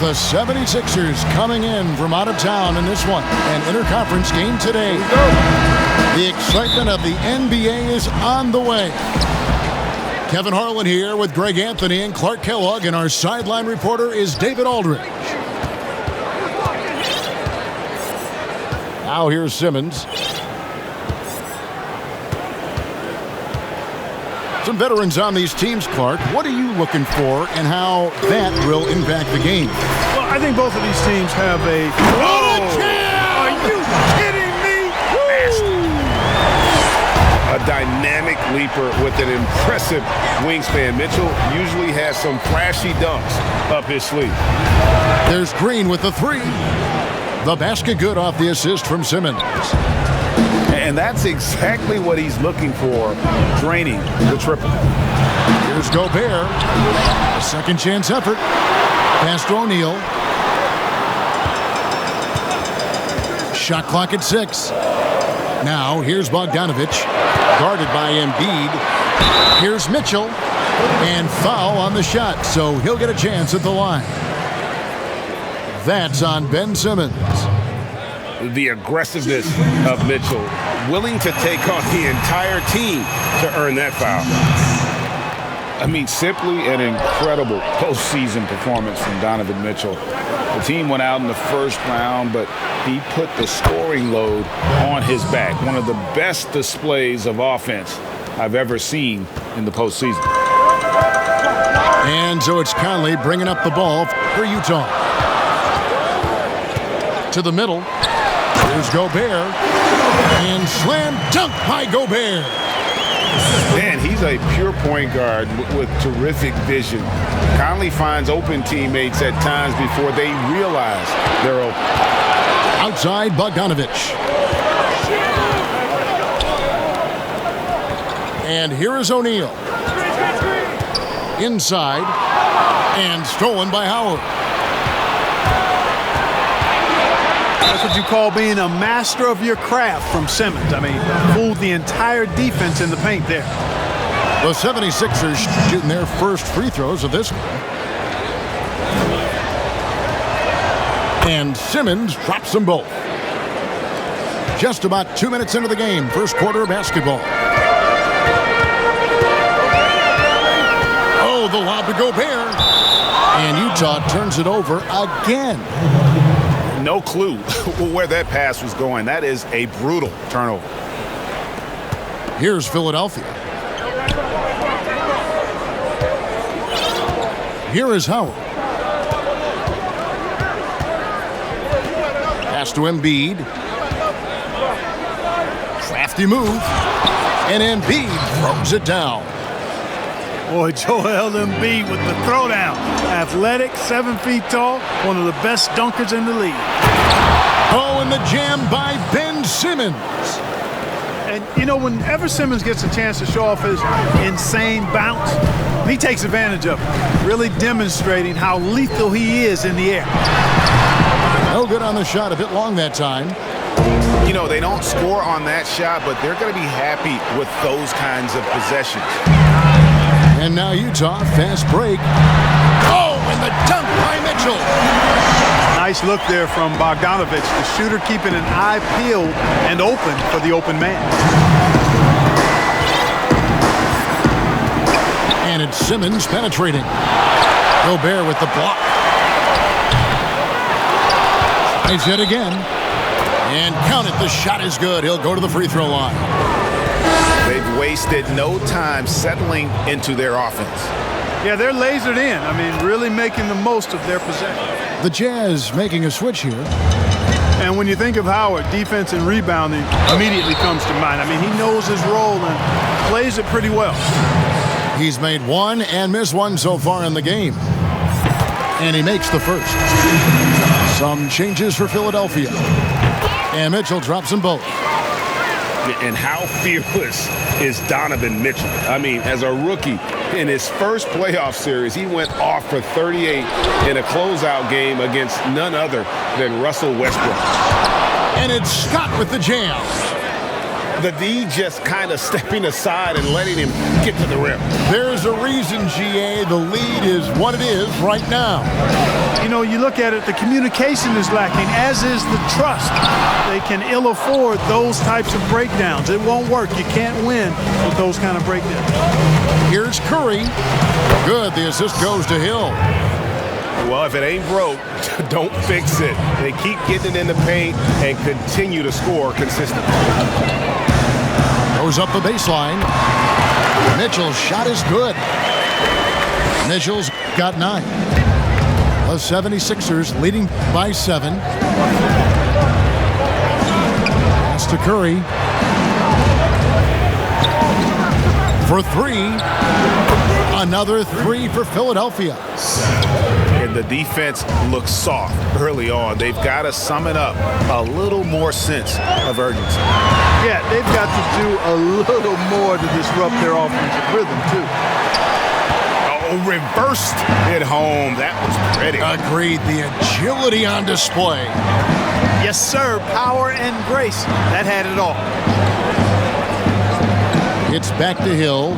It's the 76ers coming in from out of town in this one. An interconference game today. The excitement of the NBA is on the way. Kevin Harlan here with Greg Anthony and Clark Kellogg, and our sideline reporter is David Aldridge. Now here's Simmons. Some veterans on these teams, Clark. What are you looking for and how that will impact the game? Well, I think both of these teams have a... What a jam! Are you kidding me? A dynamic leaper with an impressive wingspan. Mitchell usually has some flashy dunks up his sleeve. There's Green with the three. The basket good off the assist from Simmons. And that's exactly what he's looking for, draining the triple. Here's Gobert. A second chance effort. Pass to O'Neal. Shot clock at 6. Now here's Bogdanovich. Guarded by Embiid. Here's Mitchell. And foul on the shot, so he'll get a chance at the line. That's on Ben Simmons. The aggressiveness of Mitchell, willing to take on the entire team to earn that foul. I mean, simply an incredible postseason performance from Donovan Mitchell. The team went out in the first round, but he put the scoring load on his back. One of the best displays of offense I've ever seen in the postseason. And so it's Conley bringing up the ball for Utah. To the middle. Here's Gobert. And slam dunk by Gobert. Man, he's a pure point guard with terrific vision. Conley finds open teammates at times before they realize they're open. Outside, Bogdanovich. And here is O'Neal. Inside. And stolen by Howard. That's what you call being a master of your craft from Simmons. I mean, fooled the entire defense in the paint there. The 76ers shooting their first free throws of this one. And Simmons drops them both. Just about 2 minutes into the game, first quarter of basketball. Oh, the lob to Gobert. And Utah turns it over again. No clue where that pass was going. That is a brutal turnover. Here's Philadelphia. Here is Howard. Pass to Embiid. Crafty move. And Embiid throws it down. Boy, Joel Embiid with the throwdown. Athletic, 7 feet tall, one of the best dunkers in the league. Oh, and the jam by Ben Simmons. And, you know, whenever Simmons gets a chance to show off his insane bounce, he takes advantage of it, really demonstrating how lethal he is in the air. No good on the shot, a bit long that time. You know, they don't score on that shot, but they're going to be happy with those kinds of possessions. And now Utah, fast break. Oh, and the dunk by Mitchell. Nice look there from Bogdanovich, the shooter keeping an eye peeled and open for the open man. And it's Simmons penetrating. Gobert with the block. Nice hit again. And count it, the shot is good. He'll go to the free throw line. They've wasted no time settling into their offense. Yeah, they're lasered in. I mean, really making the most of their possession. The Jazz making a switch here. And when you think of Howard, defense and rebounding immediately comes to mind. I mean, he knows his role and plays it pretty well. He's made one and missed one so far in the game. And he makes the first. Some changes for Philadelphia. And Mitchell drops them both. And how fearless is Donovan Mitchell? I mean, as a rookie, in his first playoff series, he went off for 38 in a closeout game against none other than Russell Westbrook. And it's Scott with the jam. The D just kind of stepping aside and letting him get to the rim. There's a reason, GA, the lead is what it is right now. You know, you look at it, the communication is lacking, as is the trust. They can ill afford those types of breakdowns. It won't work. You can't win with those kind of breakdowns. Here's Curry. Good. The assist goes to Hill. Well, if it ain't broke, don't fix it. They keep getting it in the paint and continue to score consistently. Goes up the baseline. Mitchell's shot is good. Mitchell's got 9. The 76ers leading by 7. Pass to Curry. For 3. Another 3 for Philadelphia. And the defense looks soft early on. They've got to sum it up a little more sense of urgency. Yeah, they've got to do a little more to disrupt their offensive rhythm, too. Oh, reversed it home. That was pretty. Agreed. The agility on display. Yes, sir. Power and grace. That had it all. It's back to Hill.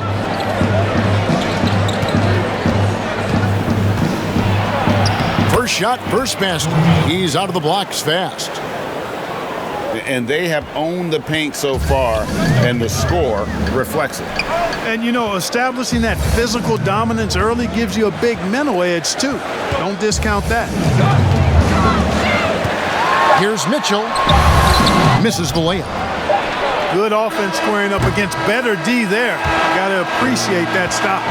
First shot, first basket. He's out of the blocks fast. And they have owned the paint so far, and the score reflects it. And, you know, establishing that physical dominance early gives you a big mental edge, too. Don't discount that. Here's Mitchell. Misses the layup. Good offense squaring up against better D there. Got to appreciate that stop.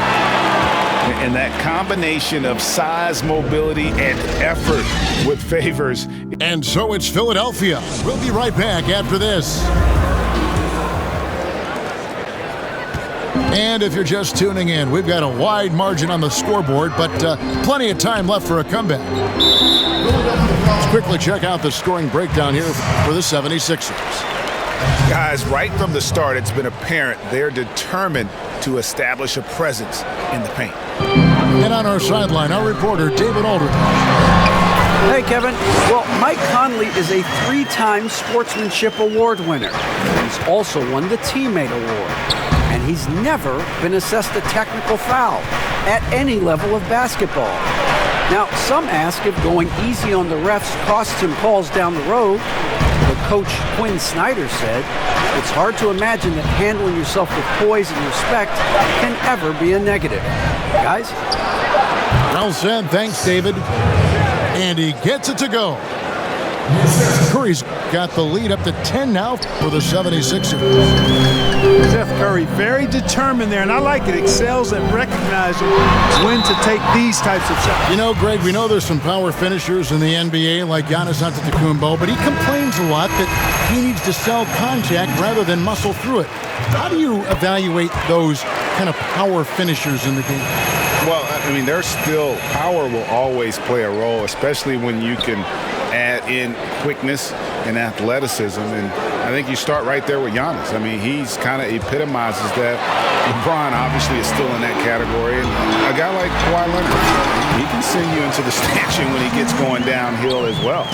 And that combination of size, mobility, and effort with Favors. And so it's Philadelphia. We'll be right back after this. And if you're just tuning in, we've got a wide margin on the scoreboard, but plenty of time left for a comeback. Let's quickly check out the scoring breakdown here for the 76ers. Guys, right from the start, it's been apparent they're determined to establish a presence in the paint. And on our sideline, our reporter, David Aldridge. Hey, Kevin. Well, Mike Conley is a 3-time Sportsmanship Award winner. He's also won the Teammate Award. And he's never been assessed a technical foul at any level of basketball. Now, some ask if going easy on the refs costs him calls down the road. But Coach Quinn Snyder said, it's hard to imagine that handling yourself with poise and respect can ever be a negative. Guys? Well said. Thanks, David. And he gets it to go. Curry's got the lead up to 10 now for the 76ers. Seth Curry very determined there, and I like it. Excels at recognizing when to take these types of shots. You know, Greg, we know there's some power finishers in the NBA like Giannis Antetokounmpo, but he complains a lot that he needs to sell contact rather than muscle through it. How do you evaluate those kind of power finishers in the game? Well, I mean, there's still power will always play a role, especially when you can add in quickness and athleticism. And I think you start right there with Giannis. I mean, he's kind of epitomizes that. LeBron obviously is still in that category. And a guy like Kawhi Leonard, he can send you into the stanchion when he gets going downhill as well.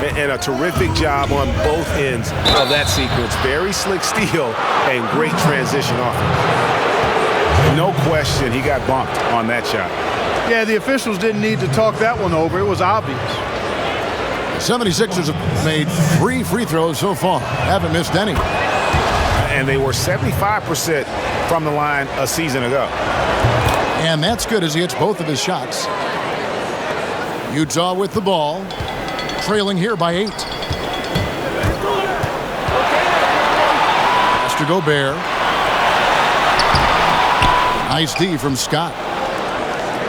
And a terrific job on both ends of that sequence. Very slick steal and great transition offense. No question he got bumped on that shot. Yeah, the officials didn't need to talk that one over. It was obvious. 76ers have made 3 free throws so far. Haven't missed any. And they were 75% from the line a season ago. And that's good as he hits both of his shots. Utah with the ball. Trailing here by 8. Pass to Gobert. Nice D from Scott.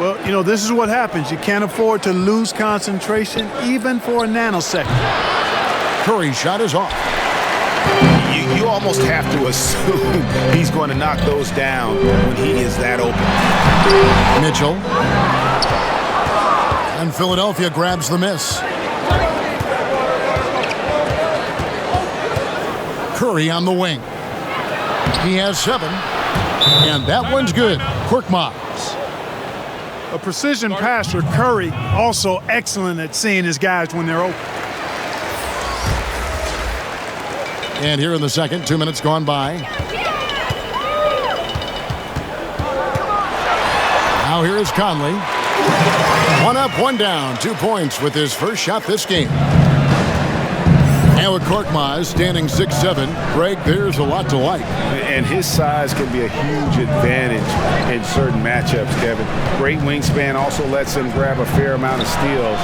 Well, you know, this is what happens. You can't afford to lose concentration even for a nanosecond. Curry's shot is off. You almost have to assume he's going to knock those down when he is that open. Mitchell. And Philadelphia grabs the miss. Curry on the wing. He has 7. And that one's good. Korkmaz. A precision passer, Curry, also excellent at seeing his guys when they're open. And here in the second, 2 minutes gone by. Now here is Conley. One up, one down. 2 points with his first shot this game. And with Korkmaz standing 6'7", Greg, there's a lot to like. And his size can be a huge advantage in certain matchups, Kevin. Great wingspan also lets him grab a fair amount of steals.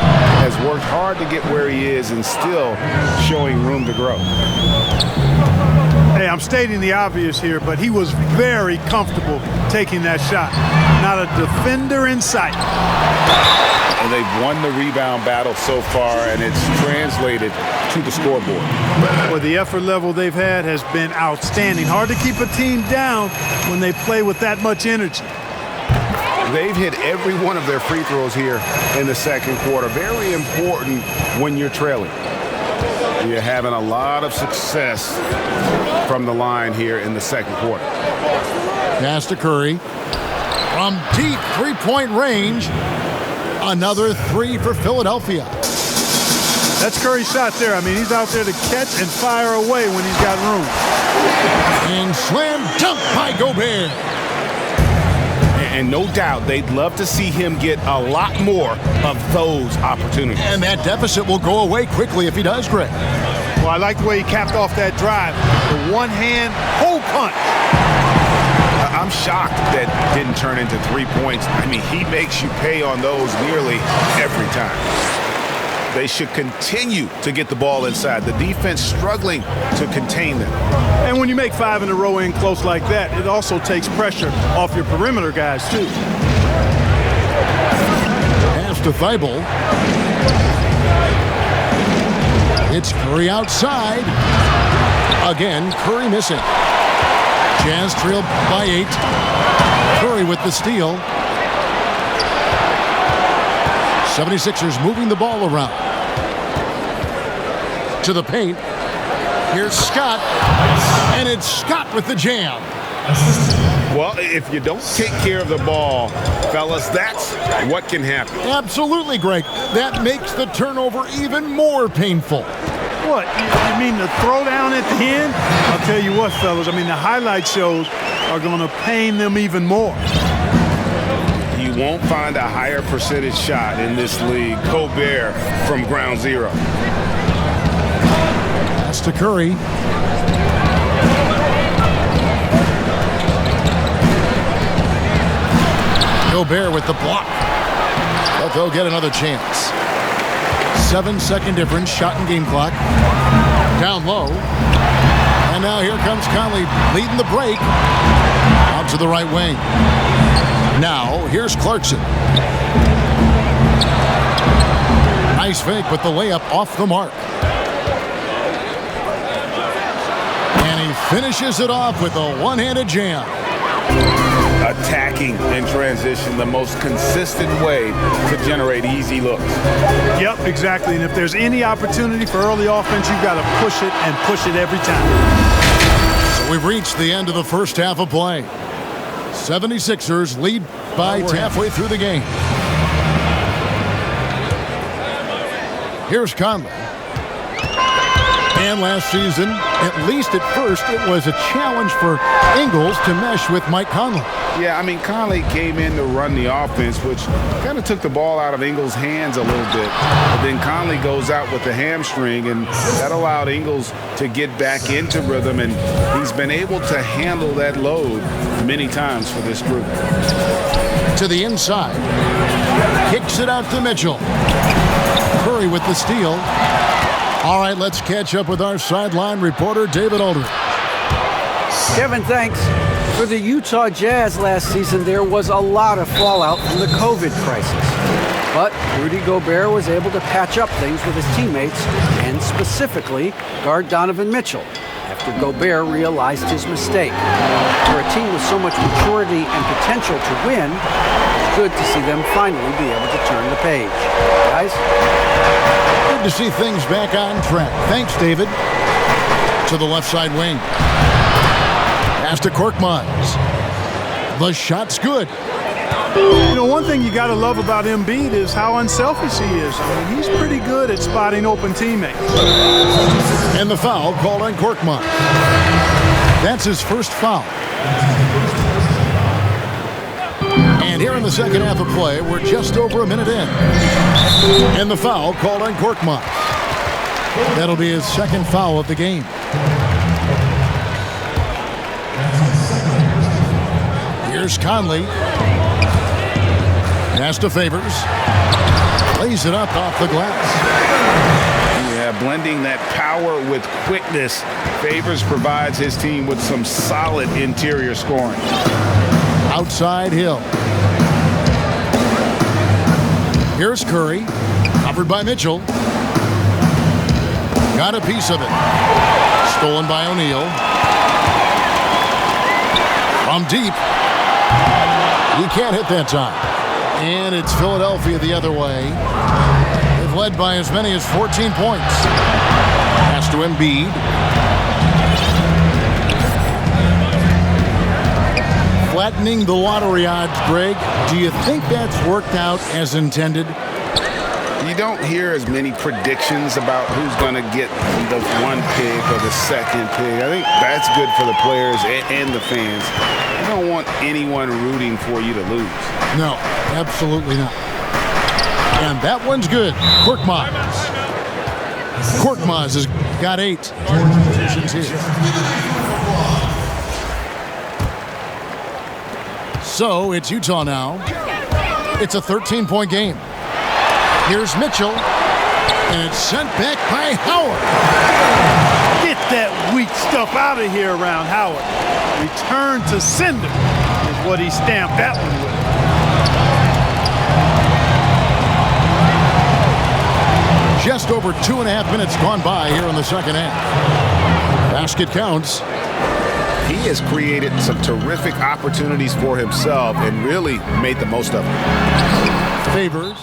Has worked hard to get where he is and still showing room to grow. Hey, I'm stating the obvious here, but he was very comfortable taking that shot. Not a defender in sight. And they've won the rebound battle so far, and it's translated to the scoreboard. Well, the effort level they've had has been outstanding. Hard to keep a team down when they play with that much energy. They've hit every one of their free throws here in the second quarter. Very important when you're trailing. You're having a lot of success from the line here in the second quarter. Pass to Curry. From deep three-point range, another 3 for Philadelphia. That's Curry's shot there. I mean, he's out there to catch and fire away when he's got room. And slam dunk by Gobert. And no doubt they'd love to see him get a lot more of those opportunities. And that deficit will go away quickly if he does, Greg. Well, I like the way he capped off that drive. The one-hand hole punch. I'm shocked that didn't turn into 3 points. I mean, he makes you pay on those nearly every time. They should continue to get the ball inside. The defense struggling to contain them. And when you make 5 in a row in close like that, it also takes pressure off your perimeter guys, too. Pass to Thibault. It's Curry outside. Again, Curry missing. Jazz trailed by 8. Curry with the steal. 76ers moving the ball around. To the paint. Here's Scott. And it's Scott with the jam. Well, if you don't take care of the ball, fellas, that's what can happen. Absolutely, Greg. That makes the turnover even more painful. What, you mean the throwdown at the end? I'll tell you what, fellas, I mean, the highlight shows are going to pain them even more. You won't find a higher percentage shot in this league. Gobert from ground zero. Pass to Curry. Gobert with the block. But they'll get another chance. 7-second difference, shot and game clock. Down low. And now here comes Conley leading the break. Out to the right wing. Now, here's Clarkson. Nice fake with the layup off the mark. And he finishes it off with a one-handed jam. Attacking in transition, the most consistent way to generate easy looks. Yep, exactly. And if there's any opportunity for early offense, you've got to push it and push it every time. So we've reached the end of the first half of play. 76ers lead by halfway through the game. Here's Conley. And last season, at least at first, it was a challenge for Ingles to mesh with Mike Conley. Yeah, I mean, Conley came in to run the offense, which kind of took the ball out of Ingles' hands a little bit. But then Conley goes out with the hamstring, and that allowed Ingles to get back into rhythm, and he's been able to handle that load many times for this group. To the inside. Kicks it out to Mitchell. Curry with the steal. All right, let's catch up with our sideline reporter, David Aldridge. Kevin, thanks. For the Utah Jazz last season, there was a lot of fallout from the COVID crisis. But Rudy Gobert was able to patch up things with his teammates and specifically guard Donovan Mitchell after Gobert realized his mistake. For a team with so much maturity and potential to win, it's good to see them finally be able to turn the page. Guys? Good to see things back on track. Thanks, David. To the left side wing. Pass to Korkmaz. The shot's good. You know, one thing you got to love about Embiid is how unselfish he is. I mean, he's pretty good at spotting open teammates. And the foul called on Korkmaz. That's his first foul. And here in the second half of play, we're just over a minute in. And the foul called on Korkmaz. That'll be his second foul of the game. Here's Conley. Pass to Favors. Lays it up off the glass. Yeah, blending that power with quickness. Favors provides his team with some solid interior scoring. Outside Hill. Here's Curry. Covered by Mitchell. Got a piece of it. Stolen by O'Neal. From deep. He can't hit that time. And it's Philadelphia the other way. They've led by as many as 14 points. Pass to Embiid. Flattening the lottery odds, Greg. Do you think that's worked out as intended? You don't hear as many predictions about who's going to get the one pick or the second pick. I think that's good for the players and the fans. You don't want anyone rooting for you to lose. No, absolutely not. And that one's good. Korkmaz has got 8. So it's Utah now. It's a 13-point game. Here's Mitchell, and it's sent back by Howard. Get that weak stuff out of here around Howard. Return to sender is what he stamped that one with. Just over 2.5 minutes gone by here in the second half. Basket counts. He has created some terrific opportunities for himself and really made the most of them. Favors.